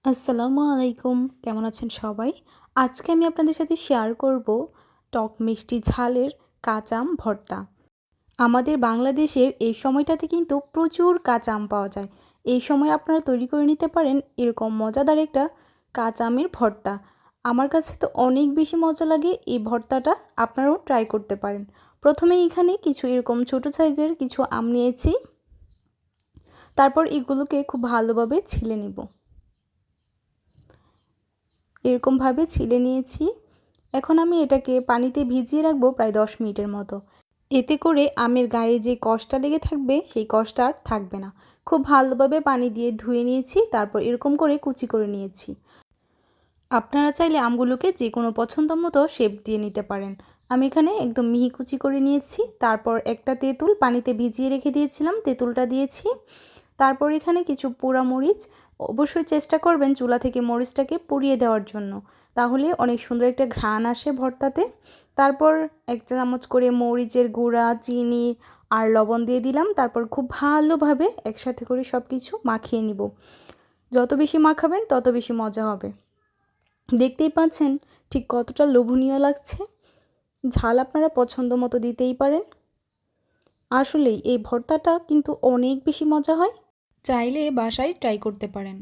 আসসালামু আলাইকুম, কেমন আছেন সবাই? আজকে আমি আপনাদের সাথে শেয়ার করব টক মিষ্টি ঝালের কাঁচা আম ভর্তা। আমাদের বাংলাদেশের এই সময়টাতে কিন্তু প্রচুর কাঁচা আম পাওয়া যায়। এই সময় আপনারা তৈরি করে নিতে পারেন এরকম মজাদার একটা কাঁচা আমের ভর্তা। আমার কাছে তো অনেক বেশি মজা লাগে এই ভর্তাটা, আপনারাও ট্রাই করতে পারেন। প্রথমে এখানে কিছু এরকম ছোট সাইজের কিছু আম নিয়েছি, তারপর এগুলোকে খুব ভালোভাবে ছিলে নিব। এরকমভাবে ছিলে নিয়েছি। এখন আমি এটাকে পানিতে ভিজিয়ে রাখবো প্রায় 10 মিনিটের মতো। এতে করে আমের গায়ে যে কষটা লেগে থাকবে সেই কষটা আর থাকবে না। খুব ভালোভাবে পানি দিয়ে ধুয়ে নিয়েছি, তারপর এরকম করে কুচি করে নিয়েছি। আপনারা চাইলে আমগুলোকে যে কোনো পছন্দ মতো শেপ দিয়ে নিতে পারেন। আমি এখানে একদম মিহি কুচি করে নিয়েছি। তারপর একটা তেঁতুল পানিতে ভিজিয়ে রেখে দিয়েছিলাম, তেঁতুলটা দিয়েছি। তারপর এখানে কিছু পোড়া মরিচ, অবশ্যই চেষ্টা করবেন চুলা থেকে মরিচটাকে পুড়িয়ে দেওয়ার জন্য, তাহলে অনেক সুন্দর একটা ঘ্রাণ আসে ভর্তাতে। তারপর 1 চামচ করে মরিচের গুঁড়া, চিনি আর লবণ দিয়ে দিলাম। তারপর খুব ভালোভাবে একসাথে করে সব কিছু মাখিয়ে নিব। যত বেশি মাখাবেন তত বেশি মজা হবে। দেখতেই পাচ্ছেন ঠিক কতটা লোভনীয় লাগছে। ঝাল আপনারা পছন্দ মতো দিতেই পারেন। আসলেই এই ভর্তাটা কিন্তু অনেক বেশি মজা হয়, চাইলে বাসায় ট্রাই করতে পারেন।